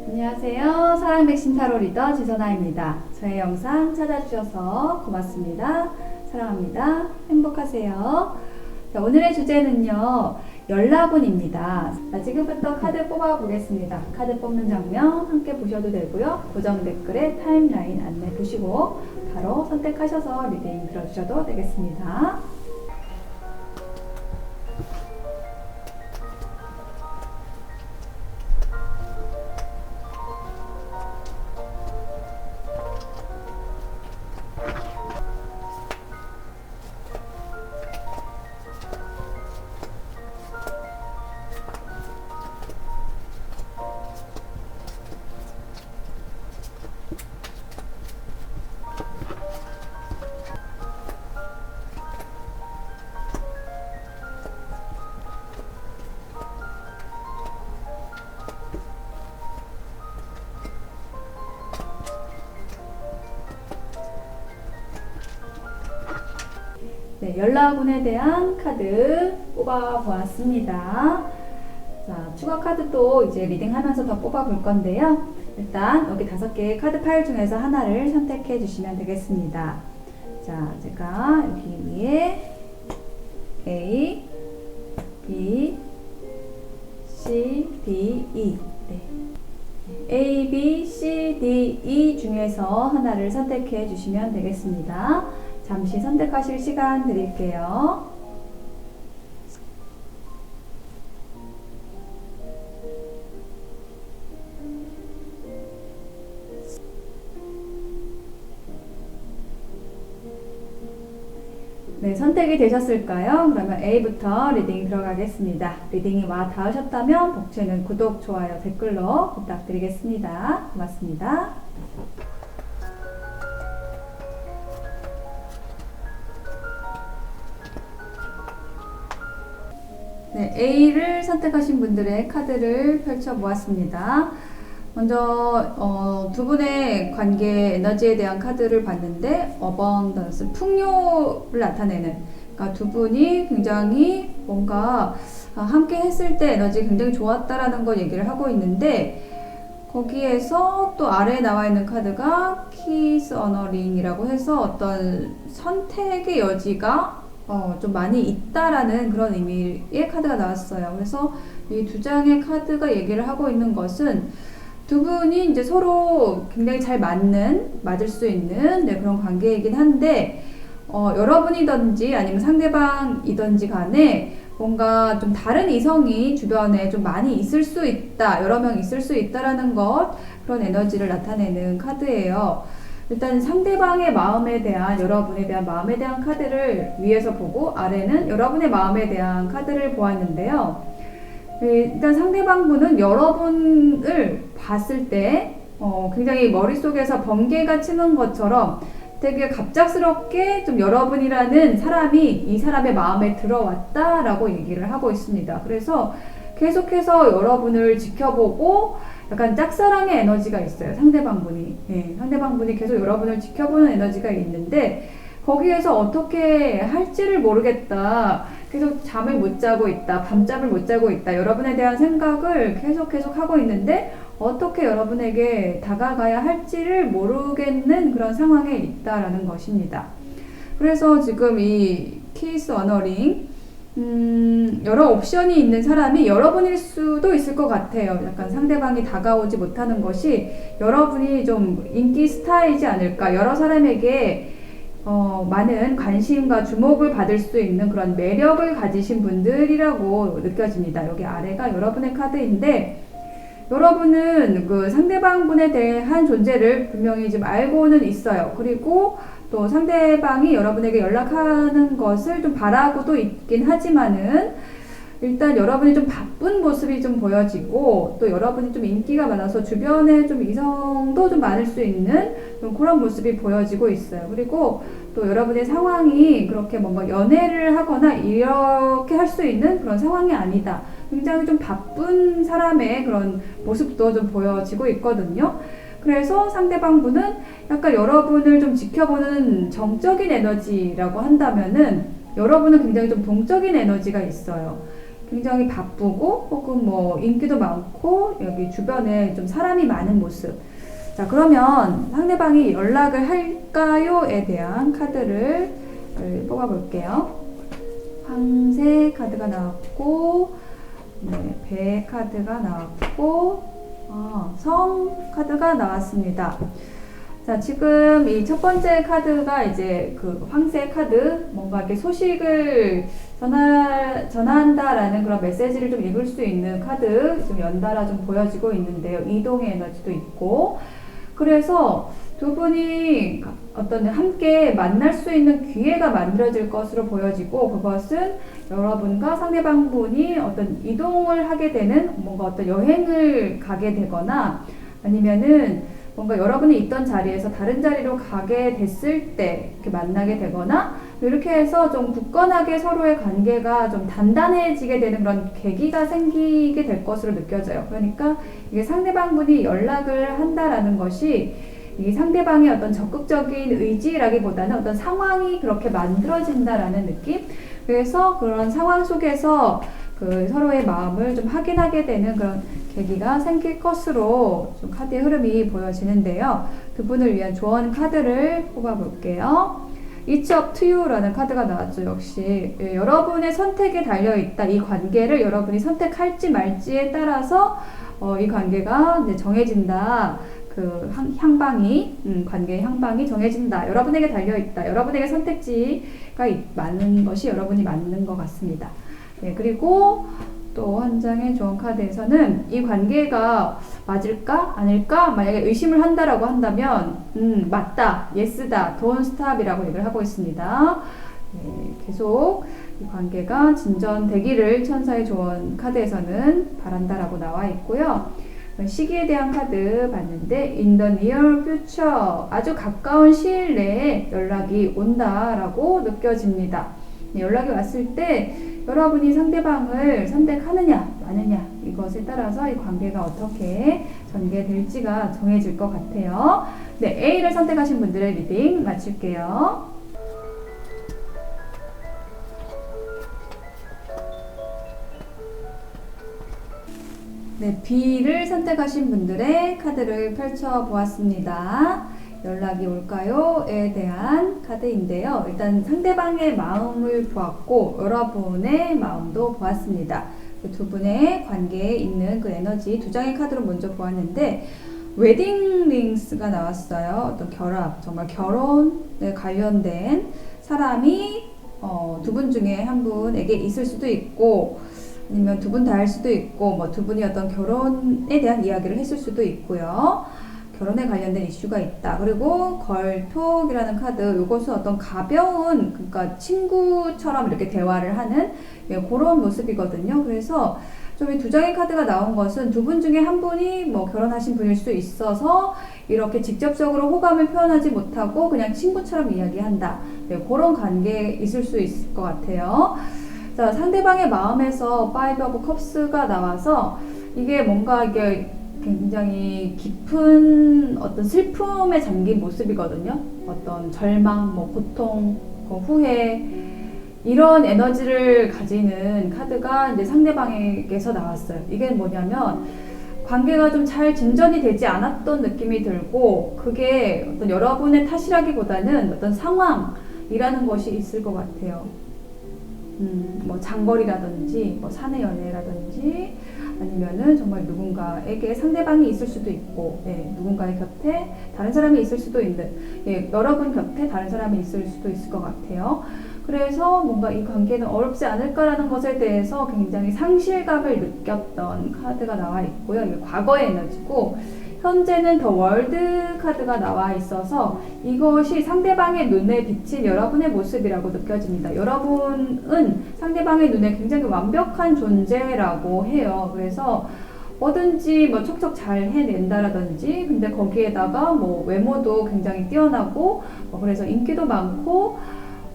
안녕하세요. 사랑백신 타로 리더 지선아입니다. 저의 영상 찾아주셔서 고맙습니다. 사랑합니다. 행복하세요. 자, 오늘의 주제는요, 연락운입니다. 지금부터 카드 뽑아보겠습니다. 카드 뽑는 장면 함께 보셔도 되고요. 고정 댓글에 타임라인 안내 보시고 바로 선택하셔서 리딩 들어주셔도 되겠습니다. 네, 연락운에 대한 카드 뽑아보았습니다. 자, 추가 카드도 이제 리딩하면서 더 뽑아볼 건데요. 일단 여기 5개의 카드 파일 중에서 하나를 선택해 주시면 되겠습니다. 자, 제가 여기 위에 A, B, C, D, E 네. A, B, C, D, E 중에서 하나를 선택해 주시면 되겠습니다. 잠시 선택하실 시간 드릴게요. 네, 선택이 되셨을까요? 그러면 A부터 리딩 들어가겠습니다. 리딩이 와 닿으셨다면 복채는 구독, 좋아요, 댓글로 부탁드리겠습니다. 고맙습니다. 네, A를 선택하신 분들의 카드를 펼쳐 보았습니다. 먼저 두 분의 관계 에너지에 대한 카드를 봤는데 어번던스, 풍요를 나타내는, 그러니까 두 분이 굉장히 뭔가 함께 했을 때 에너지 굉장히 좋았다라는 걸 얘기를 하고 있는데, 거기에서 또 아래에 나와 있는 카드가 키스 어너링이라고 해서 어떤 선택의 여지가 좀 많이 있다라는 그런 의미의 카드가 나왔어요. 그래서 이 두 장의 카드가 얘기를 하고 있는 것은 두 분이 이제 서로 굉장히 잘 맞을 수 있는 그런 관계이긴 한데, 여러분이든지 아니면 상대방이든지 간에 뭔가 좀 다른 이성이 주변에 좀 많이 있을 수 있다, 여러 명 있을 수 있다라는 것, 그런 에너지를 나타내는 카드예요. 일단 상대방의 마음에 대한, 여러분에 대한 마음에 대한 카드를 위에서 보고 아래는 여러분의 마음에 대한 카드를 보았는데요. 일단 상대방 분은 여러분을 봤을 때 굉장히 머릿속에서 번개가 치는 것처럼 되게 갑작스럽게 좀 여러분이라는 사람이 이 사람의 마음에 들어왔다라고 얘기를 하고 있습니다. 그래서 계속해서 여러분을 지켜보고 약간 짝사랑의 에너지가 있어요. 상대방분이. 네, 상대방분이 계속 여러분을 지켜보는 에너지가 있는데, 거기에서 어떻게 할지를 모르겠다, 계속 잠을 못 자고 있다, 밤잠을 못 자고 있다, 여러분에 대한 생각을 계속 하고 있는데 어떻게 여러분에게 다가가야 할지를 모르겠는 그런 상황에 있다라는 것입니다. 그래서 지금 이 키스 어너링, 여러 옵션이 있는 사람이 여러분일 수도 있을 것 같아요. 약간 상대방이 다가오지 못하는 것이 여러분이 좀 인기 스타이지 않을까, 여러 사람에게 많은 관심과 주목을 받을 수 있는 그런 매력을 가지신 분들이라고 느껴집니다. 여기 아래가 여러분의 카드인데, 여러분은 그 상대방분에 대한 존재를 분명히 좀 알고는 있어요. 그리고 또 상대방이 여러분에게 연락하는 것을 좀 바라고도 있긴 하지만은, 일단 여러분이 좀 바쁜 모습이 좀 보여지고, 또 여러분이 좀 인기가 많아서 주변에 좀 이성도 좀 많을 수 있는 그런 모습이 보여지고 있어요. 그리고 또 여러분의 상황이 그렇게 뭔가 연애를 하거나 이렇게 할 수 있는 그런 상황이 아니다, 굉장히 좀 바쁜 사람의 그런 모습도 좀 보여지고 있거든요. 그래서 상대방 분은 약간 여러분을 좀 지켜보는 정적인 에너지라고 한다면은 여러분은 굉장히 좀 동적인 에너지가 있어요. 굉장히 바쁘고 혹은 뭐 인기도 많고 여기 주변에 좀 사람이 많은 모습. 자, 그러면 상대방이 연락을 할까요?에 대한 카드를 뽑아볼게요. 황새 카드가 나왔고, 네, 배 카드가 나왔고, 성 카드가 나왔습니다. 자, 지금 이 첫 번째 카드가 이제 그 황새 카드, 뭔가 이렇게 소식을 전한다라는 그런 메시지를 좀 읽을 수 있는 카드, 좀 연달아 좀 보여지고 있는데요. 이동의 에너지도 있고, 그래서 두 분이 어떤 함께 만날 수 있는 기회가 만들어질 것으로 보여지고, 그것은 여러분과 상대방 분이 어떤 이동을 하게 되는, 뭔가 어떤 여행을 가게 되거나 아니면은 뭔가 여러분이 있던 자리에서 다른 자리로 가게 됐을 때 이렇게 만나게 되거나, 이렇게 해서 좀 굳건하게 서로의 관계가 좀 단단해지게 되는 그런 계기가 생기게 될 것으로 느껴져요. 그러니까 이게 상대방 분이 연락을 한다라는 것이 이 상대방의 어떤 적극적인 의지라기보다는 어떤 상황이 그렇게 만들어진다라는 느낌? 그래서 그런 상황 속에서 그 서로의 마음을 좀 확인하게 되는 그런 계기가 생길 것으로 좀 카드의 흐름이 보여지는데요. 그분을 위한 조언 카드를 뽑아볼게요. It's up to you라는 카드가 나왔죠. 역시 여러분의 선택에 달려있다. 이 관계를 여러분이 선택할지 말지에 따라서 이 관계가 이제 정해진다. 그 향방이 관계의 향방이 정해진다. 여러분에게 달려있다. 여러분에게 선택지가 많은 것이 여러분이 맞는 것 같습니다. 네, 그리고 또 한 장의 조언 카드에서는 이 관계가 맞을까? 아닐까? 만약에 의심을 한다라고 한다면 맞다, 예스다, don't stop이라고 얘기를 하고 있습니다. 네, 계속 이 관계가 진전되기를 천사의 조언 카드에서는 바란다라고 나와 있고요. 시기에 대한 카드 봤는데 in the near future, 아주 가까운 시일 내에 연락이 온다라고 느껴집니다. 네, 연락이 왔을 때 여러분이 상대방을 선택하느냐 마느냐, 이것에 따라서 이 관계가 어떻게 전개될지가 정해질 것 같아요. 네, A를 선택하신 분들의 리딩 마칠게요. 네, B를 선택하신 분들의 카드를 펼쳐보았습니다. 연락이 올까요?에 대한 카드인데요. 일단 상대방의 마음을 보았고 여러분의 마음도 보았습니다. 그 두 분의 관계에 있는 그 에너지 두 장의 카드로 먼저 보았는데, 웨딩 링스가 나왔어요. 어떤 결합, 정말 결혼에 관련된 사람이 두 분 중에 한 분에게 있을 수도 있고, 아니면 두 분 다일 수도 있고, 뭐 두 분이 어떤 결혼에 대한 이야기를 했을 수도 있고요. 결혼에 관련된 이슈가 있다. 그리고 걸톡이라는 카드, 이것은 어떤 가벼운, 그러니까 친구처럼 이렇게 대화를 하는 그런 모습이거든요. 그래서 좀 이 두 장의 카드가 나온 것은 두 분 중에 한 분이 뭐 결혼하신 분일 수 있어서 이렇게 직접적으로 호감을 표현하지 못하고 그냥 친구처럼 이야기한다. 네, 그런 관계에 있을 수 있을 것 같아요. 자, 상대방의 마음에서 Five of Cups가 나와서 이게 뭔가 이게 굉장히 깊은 어떤 슬픔에 잠긴 모습이거든요. 어떤 절망, 뭐 고통, 후회, 이런 에너지를 가지는 카드가 이제 상대방에게서 나왔어요. 이게 뭐냐면 관계가 좀 잘 진전이 되지 않았던 느낌이 들고, 그게 어떤 여러분의 탓이라기보다는 어떤 상황이라는 것이 있을 것 같아요. 뭐 장거리라든지 뭐 사내 연애라든지 아니면은 정말 누군가에게 상대방이 있을 수도 있고, 예, 누군가의 곁에 다른 사람이 있을 수도 있는, 예, 여러분 곁에 다른 사람이 있을 수도 있을 것 같아요. 그래서 뭔가 이 관계는 어렵지 않을까라는 것에 대해서 굉장히 상실감을 느꼈던 카드가 나와 있고요. 이게 과거의 에너지고, 현재는 더 월드 카드가 나와 있어서 이것이 상대방의 눈에 비친 여러분의 모습이라고 느껴집니다. 여러분은 상대방의 눈에 굉장히 완벽한 존재라고 해요. 그래서 뭐든지 뭐 척척 잘 해낸다라든지, 근데 거기에다가 뭐 외모도 굉장히 뛰어나고, 그래서 인기도 많고,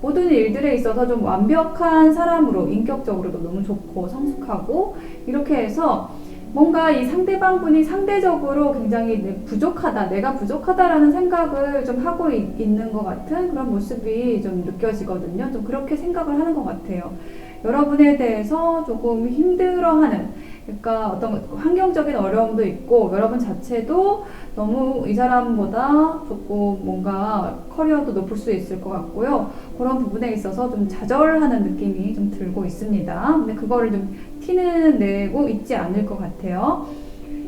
모든 일들에 있어서 좀 완벽한 사람으로, 인격적으로도 너무 좋고 성숙하고, 이렇게 해서 뭔가 이 상대방 분이 상대적으로 굉장히 부족하다, 내가 부족하다라는 생각을 좀 하고 있는 것 같은 그런 모습이 좀 느껴지거든요. 좀 그렇게 생각을 하는 것 같아요. 여러분에 대해서 조금 힘들어하는, 그러니까 어떤 환경적인 어려움도 있고, 여러분 자체도 너무 이 사람보다 조금 뭔가 커리어도 높을 수 있을 것 같고요. 그런 부분에 있어서 좀 좌절하는 느낌이 좀 들고 있습니다. 근데 그거를 좀 티는 내고 있지 않을 것 같아요.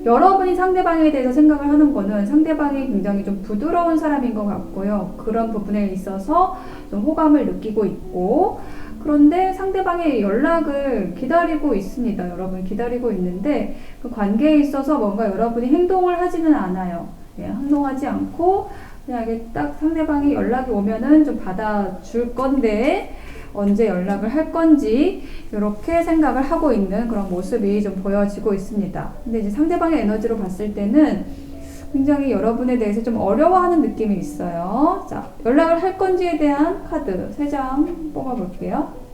여러분이 상대방에 대해서 생각을 하는 거는 상대방이 굉장히 좀 부드러운 사람인 것 같고요. 그런 부분에 있어서 좀 호감을 느끼고 있고, 그런데 상대방의 연락을 기다리고 있습니다. 여러분 기다리고 있는데 그 관계에 있어서 뭔가 여러분이 행동을 하지는 않아요. 예, 행동하지 않고 그냥 이게 딱 상대방이 연락이 오면은 좀 받아줄 건데 언제 연락을 할 건지 이렇게 생각을 하고 있는 그런 모습이 좀 보여지고 있습니다. 근데 이제 상대방의 에너지로 봤을 때는 굉장히 여러분에 대해서 좀 어려워하는 느낌이 있어요. 자, 연락을 할 건지에 대한 카드 3장 뽑아볼게요.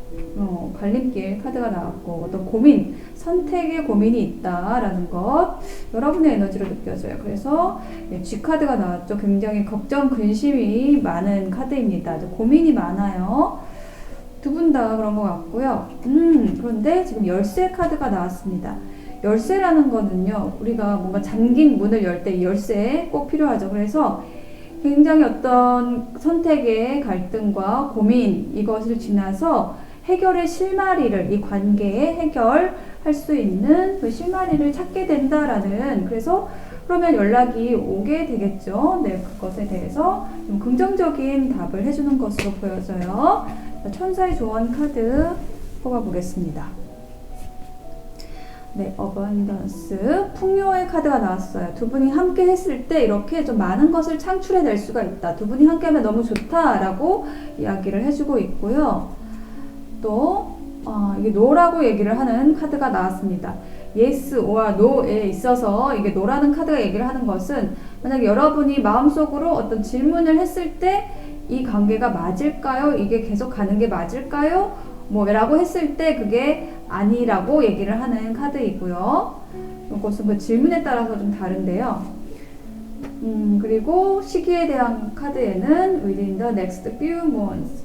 갈림길 카드가 나왔고, 어떤 고민, 선택의 고민이 있다라는 것, 여러분의 에너지로 느껴져요. 그래서 G 카드가 나왔죠. 굉장히 걱정, 근심이 많은 카드입니다. 고민이 많아요. 두 분 다 그런 것 같고요. 그런데 지금 열쇠 카드가 나왔습니다. 열쇠라는 거는요, 우리가 뭔가 잠긴 문을 열 때 열쇠 꼭 필요하죠. 그래서 굉장히 어떤 선택의 갈등과 고민, 이것을 지나서 해결의 실마리를, 이 관계에 해결할 수 있는 그 실마리를 찾게 된다라는, 그래서 그러면 연락이 오게 되겠죠. 네, 그것에 대해서 좀 긍정적인 답을 해주는 것으로 보여져요. 천사의 조언 카드 뽑아보겠습니다. 네, 어번던스, 풍요의 카드가 나왔어요. 두 분이 함께 했을 때 이렇게 좀 많은 것을 창출해낼 수가 있다. 두 분이 함께 하면 너무 좋다라고 이야기를 해주고 있고요. 또 이게 노라고 얘기를 하는 카드가 나왔습니다. yes or no에 있어서 이게 노라는 카드가 얘기를 하는 것은, 만약 여러분이 마음속으로 어떤 질문을 했을 때 이 관계가 맞을까요? 이게 계속 가는 게 맞을까요? 뭐 라고 했을 때 그게 아니라고 얘기를 하는 카드이고요. 이것은 그 질문에 따라서 좀 다른데요. 그리고 시기에 대한 카드에는 within the next few months,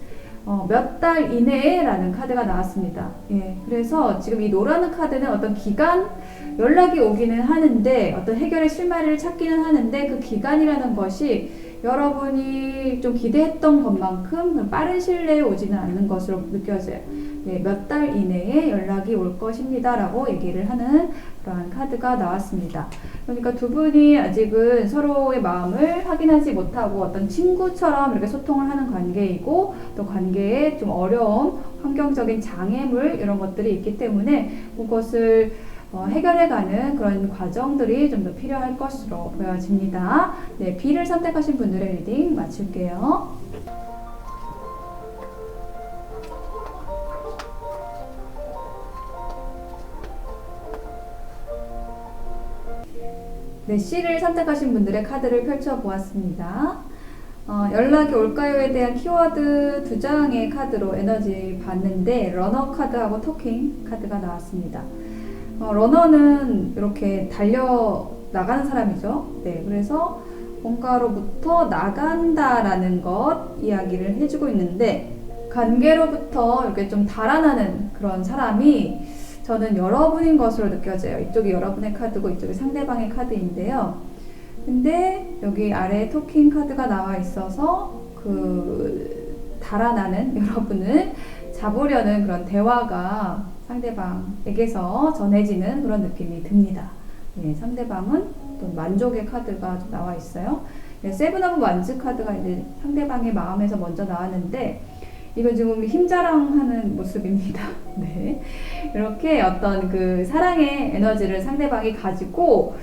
몇 달 이내에 라는 카드가 나왔습니다. 예, 그래서 지금 이 노라는 카드는 어떤 기간, 연락이 오기는 하는데 어떤 해결의 실마리를 찾기는 하는데 그 기간이라는 것이 여러분이 좀 기대했던 것만큼 빠른 시일 내에 오지는 않는 것으로 느껴져요. 예, 몇 달 이내에 연락이 올 것입니다 라고 얘기를 하는 그러한 카드가 나왔습니다. 그러니까 두 분이 아직은 서로의 마음을 확인하지 못하고 어떤 친구처럼 이렇게 소통을 하는 관계이고, 또 관계에 좀 어려움, 환경적인 장애물 이런 것들이 있기 때문에 그것을 해결해가는 그런 과정들이 좀 더 필요할 것으로 보여집니다. 네, B를 선택하신 분들의 리딩 마칠게요. 네, C를 선택하신 분들의 카드를 펼쳐보았습니다. 연락이 올까요에 대한 키워드 2장의 카드로 에너지 봤는데, 러너 카드하고 토킹 카드가 나왔습니다. 러너는 이렇게 달려 나가는 사람이죠. 네, 그래서 뭔가로부터 나간다라는 것 이야기를 해주고 있는데, 관계로부터 이렇게 좀 달아나는 그런 사람이 저는 여러분인 것으로 느껴져요. 이쪽이 여러분의 카드고 이쪽이 상대방의 카드인데요. 근데 여기 아래에 토킹 카드가 나와 있어서 그 달아나는 여러분을 잡으려는 그런 대화가 상대방에게서 전해지는 그런 느낌이 듭니다. 예, 상대방은 또 만족의 카드가 좀 나와 있어요. 예, 세븐 오브 완즈 카드가 이제 상대방의 마음에서 먼저 나왔는데, 이건 지금 힘자랑하는 모습입니다. 네, 이렇게 어떤 그 사랑의 에너지를 상대방이 가지고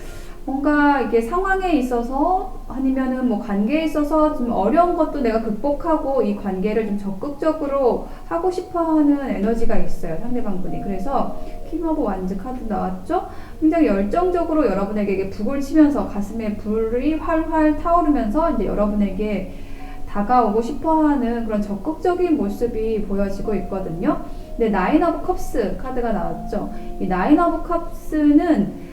뭔가 이게 상황에 있어서 아니면은 뭐 관계에 있어서 좀 어려운 것도 내가 극복하고 이 관계를 좀 적극적으로 하고 싶어하는 에너지가 있어요, 상대방분이. 그래서 킹 오브 완즈 카드 나왔죠? 굉장히 열정적으로 여러분에게 북을 치면서 가슴에 불이 활활 타오르면서 이제 여러분에게 다가오고 싶어하는 그런 적극적인 모습이 보여지고 있거든요. 근데 나인 오브 컵스 카드가 나왔죠. 이 나인 오브 컵스는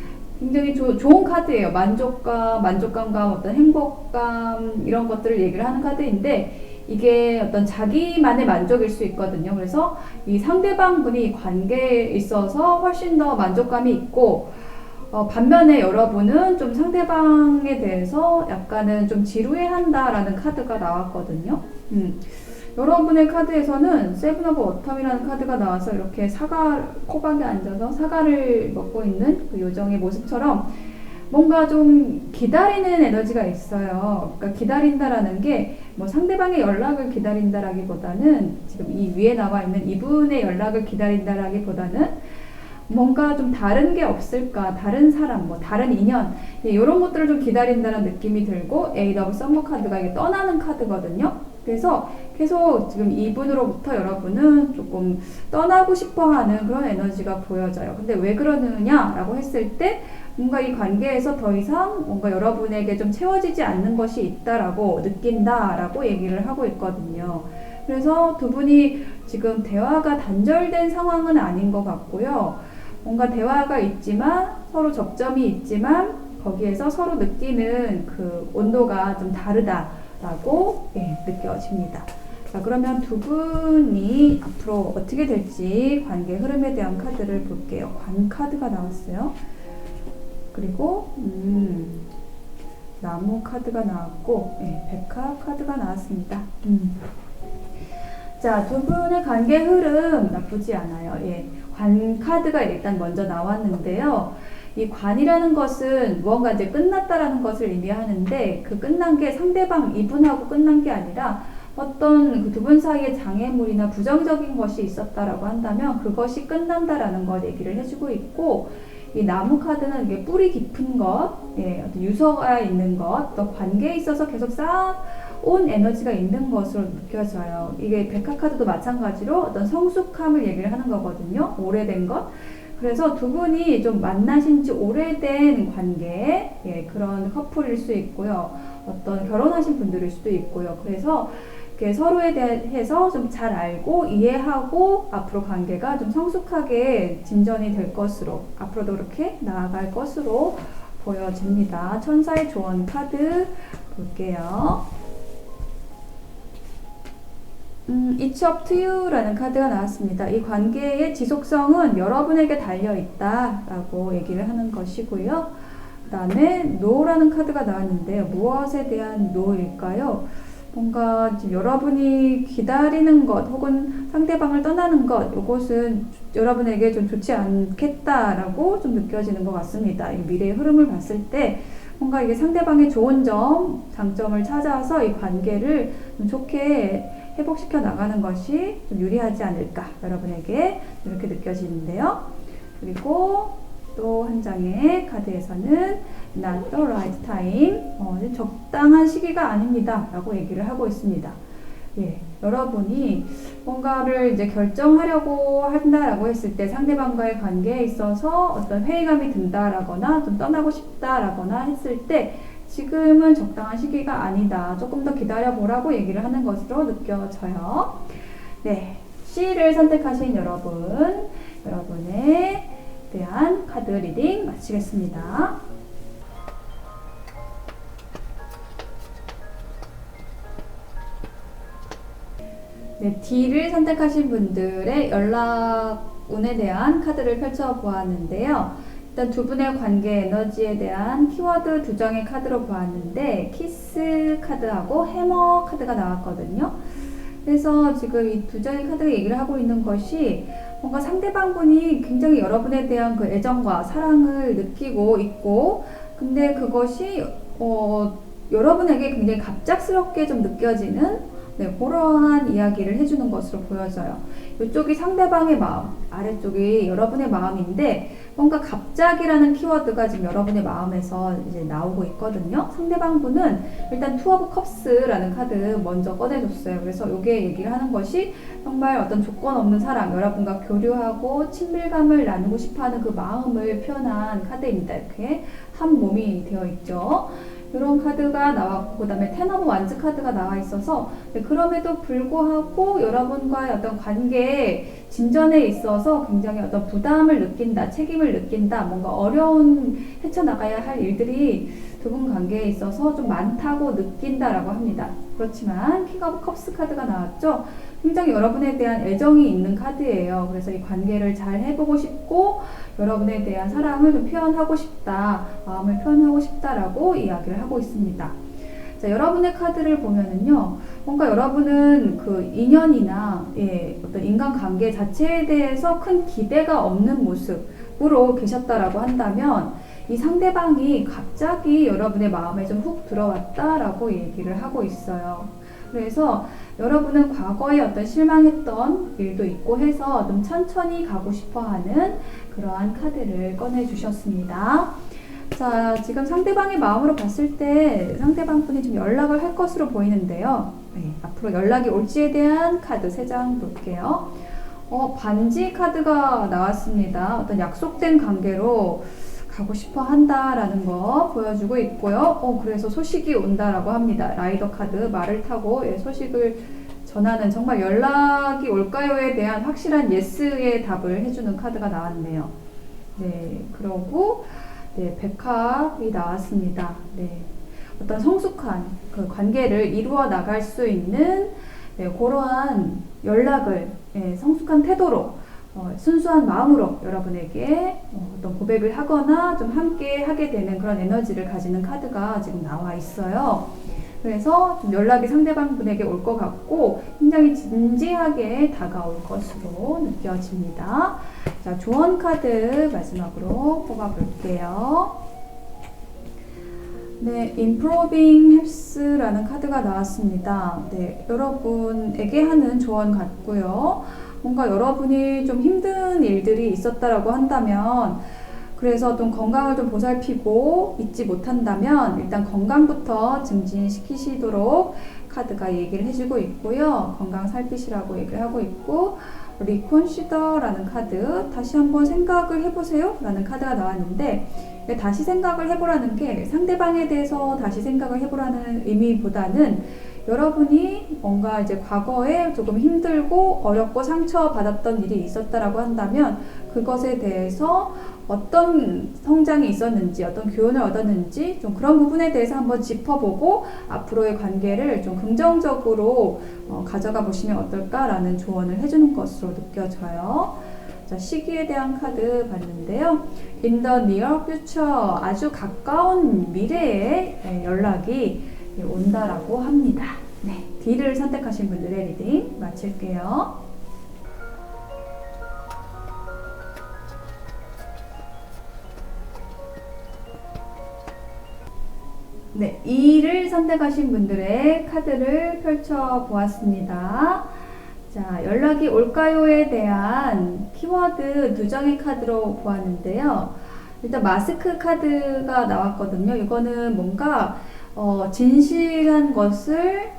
굉장히 좋은 카드예요. 만족감과 어떤 행복감 이런 것들을 얘기를 하는 카드인데 이게 어떤 자기만의 만족일 수 있거든요. 그래서 이 상대방 분이 관계에 있어서 훨씬 더 만족감이 있고 반면에 여러분은 좀 상대방에 대해서 약간은 좀 지루해한다라는 카드가 나왔거든요. 여러분의 카드에서는 세븐 오브 워텀이라는 카드가 나와서 이렇게 코박에 앉아서 사과를 먹고 있는 그 요정의 모습처럼 뭔가 좀 기다리는 에너지가 있어요. 그러니까 기다린다라는 게 뭐 상대방의 연락을 기다린다라기보다는 지금 이 위에 나와 있는 이분의 연락을 기다린다라기보다는 뭔가 좀 다른 게 없을까, 다른 사람, 뭐 다른 인연 이런 것들을 좀 기다린다는 느낌이 들고 에이드 오브 썸머 카드가 이게 떠나는 카드거든요. 그래서 계속 지금 이분으로부터 여러분은 조금 떠나고 싶어하는 그런 에너지가 보여져요. 근데 왜 그러느냐라고 했을 때 뭔가 이 관계에서 더 이상 뭔가 여러분에게 좀 채워지지 않는 것이 있다라고 느낀다라고 얘기를 하고 있거든요. 그래서 두 분이 지금 대화가 단절된 상황은 아닌 것 같고요. 뭔가 대화가 있지만 서로 접점이 있지만 거기에서 서로 느끼는 그 온도가 좀 다르다라고 느껴집니다. 자, 그러면 두 분이 앞으로 어떻게 될지 관계 흐름에 대한 카드를 볼게요. 관 카드가 나왔어요. 그리고 나무 카드가 나왔고 백화 카드가 나왔습니다. 자, 두 분의 관계 흐름 나쁘지 않아요. 관 카드가 일단 먼저 나왔는데요. 이 관이라는 것은 무언가 이제 끝났다라는 것을 의미하는데 그 끝난 게 상대방 이분하고 끝난 게 아니라 어떤 그 두 분 사이에 장애물이나 부정적인 것이 있었다라고 한다면 그것이 끝난다라는 걸 얘기를 해주고 있고 이 나무 카드는 이게 뿌리 깊은 것, 어떤 유서가 있는 것, 또 관계에 있어서 계속 쌓아온 에너지가 있는 것으로 느껴져요. 이게 백화 카드도 마찬가지로 어떤 성숙함을 얘기를 하는 거거든요. 오래된 것. 그래서 두 분이 좀 만나신 지 오래된 관계, 그런 커플일 수 있고요. 어떤 결혼하신 분들일 수도 있고요. 그래서 서로에 대해서 좀 잘 알고 이해하고 앞으로 관계가 좀 성숙하게 진전이 될 것으로 앞으로도 그렇게 나아갈 것으로 보여집니다. 천사의 조언 카드 볼게요. It's up to you라는 카드가 나왔습니다. 이 관계의 지속성은 여러분에게 달려있다 라고 얘기를 하는 것이고요. 그 다음에 no라는 카드가 나왔는데요. 무엇에 대한 no일까요? 뭔가 지금 여러분이 기다리는 것 혹은 상대방을 떠나는 것 이것은 여러분에게 좀 좋지 않겠다라고 좀 느껴지는 것 같습니다. 이 미래의 흐름을 봤을 때 뭔가 이게 상대방의 좋은 점, 장점을 찾아서 이 관계를 좀 좋게 회복시켜 나가는 것이 좀 유리하지 않을까 여러분에게 이렇게 느껴지는데요. 그리고 또 한 장의 카드에서는 Not the right time, 적당한 시기가 아닙니다 라고 얘기를 하고 있습니다. 여러분이 뭔가를 이제 결정하려고 한다라고 했을 때 상대방과의 관계에 있어서 어떤 회의감이 든다라거나 좀 떠나고 싶다라거나 했을 때 지금은 적당한 시기가 아니다. 조금 더 기다려보라고 얘기를 하는 것으로 느껴져요. C를 선택하신 여러분에 대한 카드 리딩 마치겠습니다. D를 선택하신 분들의 연락운에 대한 카드를 펼쳐보았는데요. 일단 두 분의 관계 에너지에 대한 키워드 두 장의 카드로 보았는데 키스 카드하고 해머 카드가 나왔거든요. 그래서 지금 이 두 장의 카드가 얘기를 하고 있는 것이 뭔가 상대방분이 굉장히 여러분에 대한 그 애정과 사랑을 느끼고 있고 근데 그것이 여러분에게 굉장히 갑작스럽게 좀 느껴지는 그러한 이야기를 해주는 것으로 보여져요. 이쪽이 상대방의 마음, 아래쪽이 여러분의 마음인데 뭔가 갑자기라는 키워드가 지금 여러분의 마음에서 이제 나오고 있거든요. 상대방분은 일단 투 오브 컵스라는 카드 먼저 꺼내줬어요. 그래서 이게 얘기를 하는 것이 정말 어떤 조건 없는 사랑, 여러분과 교류하고 친밀감을 나누고 싶어하는 그 마음을 표현한 카드입니다. 이렇게 한 몸이 되어 있죠. 이런 카드가 나왔고, 그 다음에 텐 오브 완즈 카드가 나와 있어서, 그럼에도 불구하고 여러분과의 어떤 관계에 진전에 있어서 굉장히 어떤 부담을 느낀다, 책임을 느낀다, 뭔가 어려운 헤쳐나가야 할 일들이 두 분 관계에 있어서 좀 많다고 느낀다라고 합니다. 그렇지만 킹 오브 컵스 카드가 나왔죠. 굉장히 여러분에 대한 애정이 있는 카드예요. 그래서 이 관계를 잘 해보고 싶고 여러분에 대한 사랑을 좀 표현하고 싶다, 마음을 표현하고 싶다라고 이야기를 하고 있습니다. 자, 여러분의 카드를 보면은요, 뭔가 여러분은 그 인연이나 어떤 인간관계 자체에 대해서 큰 기대가 없는 모습으로 계셨다라고 한다면, 이 상대방이 갑자기 여러분의 마음에 좀 훅 들어왔다라고 얘기를 하고 있어요. 그래서 여러분은 과거에 어떤 실망했던 일도 있고 해서 좀 천천히 가고 싶어 하는 그러한 카드를 꺼내 주셨습니다. 자, 지금 상대방의 마음으로 봤을 때 상대방 분이 좀 연락을 할 것으로 보이는데요. 앞으로 연락이 올지에 대한 카드 3장 볼게요. 반지 카드가 나왔습니다. 어떤 약속된 관계로 가고 싶어 한다라는 거 보여주고 있고요. 그래서 소식이 온다라고 합니다. 라이더 카드, 말을 타고 소식을 전하는, 정말 연락이 올까요에 대한 확실한 예스의 답을 해주는 카드가 나왔네요. 네, 그러고 백합이 나왔습니다. 네, 어떤 성숙한 그 관계를 이루어 나갈 수 있는 그러한 연락을 성숙한 태도로 순수한 마음으로 여러분에게 어떤 고백을 하거나 좀 함께 하게 되는 그런 에너지를 가지는 카드가 지금 나와 있어요. 그래서 좀 연락이 상대방 분에게 올 것 같고 굉장히 진지하게 다가올 것으로 느껴집니다. 자, 조언 카드 마지막으로 뽑아볼게요. 네, Improving Helps라는 카드가 나왔습니다. 네, 여러분에게 하는 조언 같고요. 뭔가 여러분이 좀 힘든 일들이 있었다라고 한다면, 그래서 좀 건강을 좀 보살피고 있지 못한다면 일단 건강부터 증진시키시도록 카드가 얘기를 해주고 있고요. 건강 살피시라고 얘기를 하고 있고, 리콘시더라는 카드, 다시 한번 생각을 해보세요 라는 카드가 나왔는데, 다시 생각을 해보라는 게 상대방에 대해서 다시 생각을 해보라는 의미보다는 여러분이 뭔가 이제 과거에 조금 힘들고 어렵고 상처받았던 일이 있었다라고 한다면 그것에 대해서 어떤 성장이 있었는지, 어떤 교훈을 얻었는지 좀 그런 부분에 대해서 한번 짚어보고 앞으로의 관계를 좀 긍정적으로 가져가 보시면 어떨까라는 조언을 해주는 것으로 느껴져요. 자, 시기에 대한 카드 봤는데요. In the near future, 아주 가까운 미래에 연락이 온다라고 합니다. 네, D를 선택하신 분들의 리딩 마칠게요. 네, E를 선택하신 분들의 카드를 펼쳐 보았습니다. 자, 연락이 올까요에 대한 키워드 2장의 카드로 보았는데요. 일단 마스크 카드가 나왔거든요. 이거는 뭔가 진실한 것을,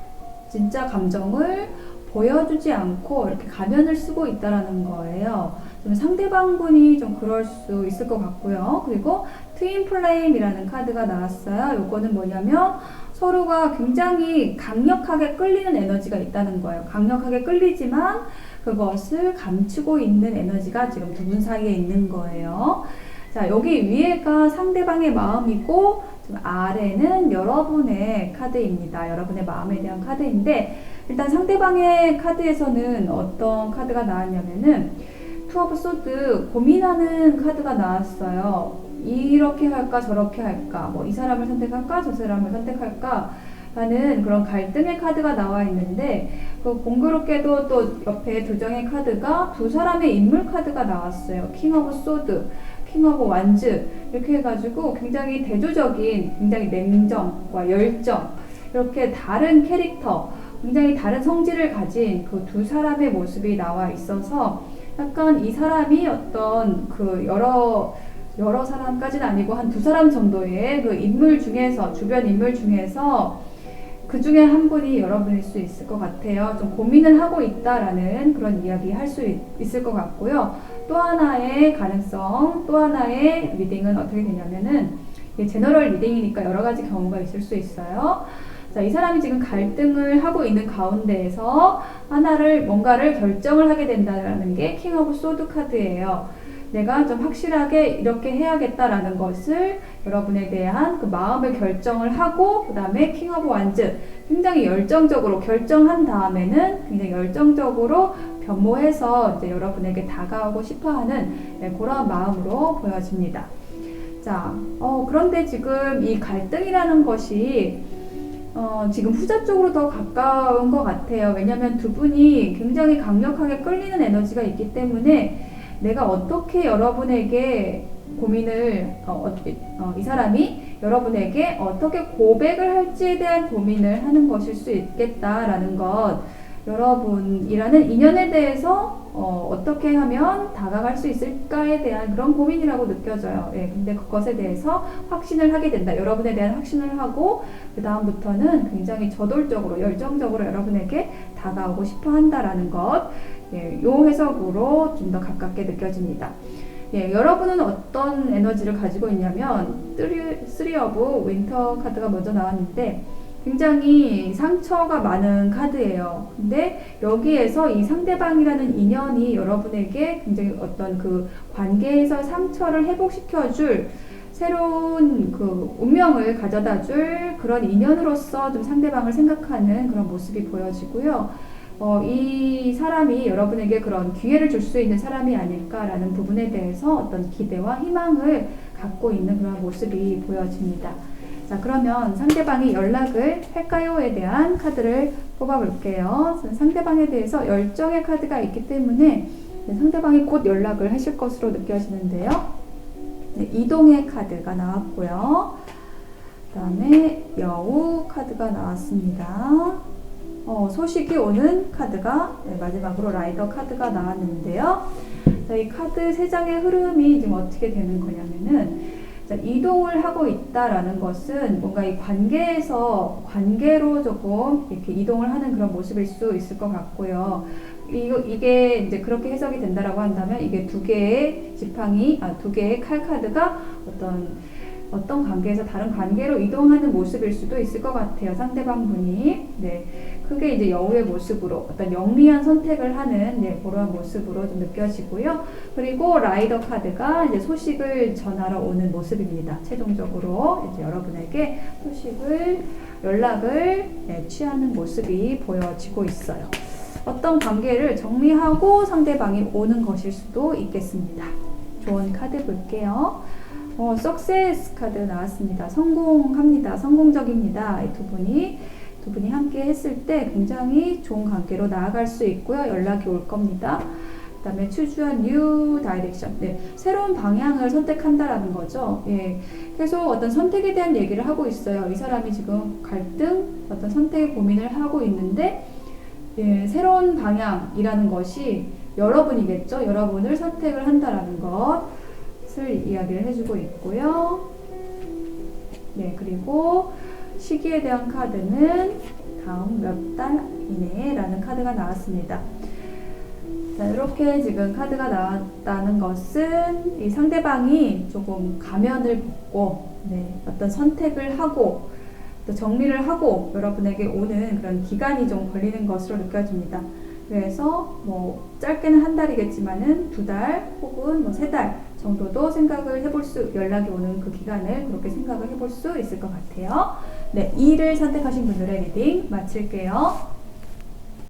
진짜 감정을 보여주지 않고 이렇게 가면을 쓰고 있다라는 거예요. 좀 상대방분이 좀 그럴 수 있을 것 같고요. 그리고 트윈 플레임이라는 카드가 나왔어요. 요거는 뭐냐면 서로가 굉장히 강력하게 끌리는 에너지가 있다는 거예요. 강력하게 끌리지만 그것을 감추고 있는 에너지가 지금 두 분 사이에 있는 거예요. 자, 여기 위에가 상대방의 마음이고 지금 아래는 여러분의 카드입니다. 여러분의 마음에 대한 카드인데, 일단 상대방의 카드에서는 어떤 카드가 나왔냐면은 투 오브 소드, 고민하는 카드가 나왔어요. 이렇게 할까 저렇게 할까, 뭐 이 사람을 선택할까 저 사람을 선택할까 라는 그런 갈등의 카드가 나와 있는데, 그 공교롭게도 또 옆에 2장의 카드가 두 사람의 인물 카드가 나왔어요. 킹 오브 소드, 킹 오브 완즈, 이렇게 해가지고 굉장히 대조적인, 굉장히 냉정과 열정, 이렇게 다른 캐릭터, 굉장히 다른 성질을 가진 그 두 사람의 모습이 나와 있어서 약간 이 사람이 어떤 그 여러 사람까지는 아니고 한 2사람 정도의 그 인물 중에서, 주변 인물 중에서 그 중에 한 분이 여러분일 수 있을 것 같아요. 좀 고민을 하고 있다라는 그런 이야기 할 수 있을 것 같고요. 또 하나의 가능성, 또 하나의 리딩은 어떻게 되냐면은 이게 제너럴 리딩이니까 여러 가지 경우가 있을 수 있어요. 자, 이 사람이 지금 갈등을 하고 있는 가운데에서 뭔가를 결정을 하게 된다는 게 킹 오브 소드 카드예요. 내가 좀 확실하게 이렇게 해야겠다라는 것을 여러분에 대한 그 마음을 결정을 하고, 그 다음에 킹 오브 완즈, 굉장히 열정적으로 결정한 다음에는 굉장히 열정적으로 변모해서 이제 여러분에게 다가오고 싶어하는 그런 마음으로 보여집니다. 자, 그런데 지금 이 갈등이라는 것이 지금 후자 쪽으로 더 가까운 것 같아요. 왜냐하면 두 분이 굉장히 강력하게 끌리는 에너지가 있기 때문에 내가 어떻게 여러분에게 고민을, 이 사람이 여러분에게 어떻게 고백을 할지에 대한 고민을 하는 것일 수 있겠다라는 것, 여러분이라는 인연에 대해서 어떻게 하면 다가갈 수 있을까에 대한 그런 고민이라고 느껴져요. 예, 근데 그것에 대해서 확신을 하게 된다. 여러분에 대한 확신을 하고 그 다음부터는 굉장히 저돌적으로 열정적으로 여러분에게 다가오고 싶어 한다라는 것, 예, 요 해석으로 좀 더 가깝게 느껴집니다. 예, 여러분은 어떤 에너지를 가지고 있냐면 3 of Winter 카드가 먼저 나왔는데 굉장히 상처가 많은 카드예요. 근데 여기에서 이 상대방이라는 인연이 여러분에게 굉장히 어떤 그 관계에서 상처를 회복시켜줄 새로운 그 운명을 가져다 줄 그런 인연으로서 좀 상대방을 생각하는 그런 모습이 보여지고요. 이 사람이 여러분에게 그런 기회를 줄 수 있는 사람이 아닐까라는 부분에 대해서 어떤 기대와 희망을 갖고 있는 그런 모습이 보여집니다. 자, 그러면 상대방이 연락을 할까요?에 대한 카드를 뽑아볼게요. 상대방에 대해서 열정의 카드가 있기 때문에 상대방이 곧 연락을 하실 것으로 느껴지는데요. 네, 이동의 카드가 나왔고요. 그 다음에 여우 카드가 나왔습니다. 소식이 오는 카드가, 네, 마지막으로 라이더 카드가 나왔는데요. 자, 이 카드 3장의 흐름이 지금 어떻게 되는 거냐면은, 자, 이동을 하고 있다라는 것은 뭔가 이 관계로 조금 이렇게 이동을 하는 그런 모습일 수 있을 것 같고요. 이게 이제 그렇게 해석이 된다라고 한다면 이게 두 개의 칼 카드가 어떤 관계에서 다른 관계로 이동하는 모습일 수도 있을 것 같아요. 상대방 분이. 네. 그게 이제 여우의 모습으로 어떤 영리한 선택을 하는, 네, 그런 모습으로 좀 느껴지고요. 그리고 라이더 카드가 이제 소식을 전하러 오는 모습입니다. 최종적으로 이제 여러분에게 연락을, 네, 취하는 모습이 보여지고 있어요. 어떤 관계를 정리하고 상대방이 오는 것일 수도 있겠습니다. 좋은 카드 볼게요. 석세스 카드 나왔습니다. 성공합니다. 성공적입니다. 이 두 분이 함께 했을 때 굉장히 좋은 관계로 나아갈 수 있고요. 연락이 올 겁니다. 그 다음에 choose a new direction. 네, 새로운 방향을 선택한다라는 거죠. 예, 계속 어떤 선택에 대한 얘기를 하고 있어요. 이 사람이 지금 어떤 선택의 고민을 하고 있는데, 예, 새로운 방향이라는 것이 여러분이겠죠. 여러분을 선택을 한다라는 것을 이야기를 해주고 있고요. 네, 그리고 시기에 대한 카드는 다음 몇 달 이내에 라는 카드가 나왔습니다. 자, 이렇게 지금 카드가 나왔다는 것은 이 상대방이 조금 가면을 벗고, 네, 어떤 선택을 하고 또 정리를 하고 여러분에게 오는 그런 기간이 좀 걸리는 것으로 느껴집니다. 그래서 뭐 짧게는 한 달이겠지만은 2달 혹은 뭐 3달 정도도 연락이 오는 그 기간을 그렇게 생각을 해볼 수 있을 것 같아요. 네, 2를 선택하신 분들의 리딩 마칠게요.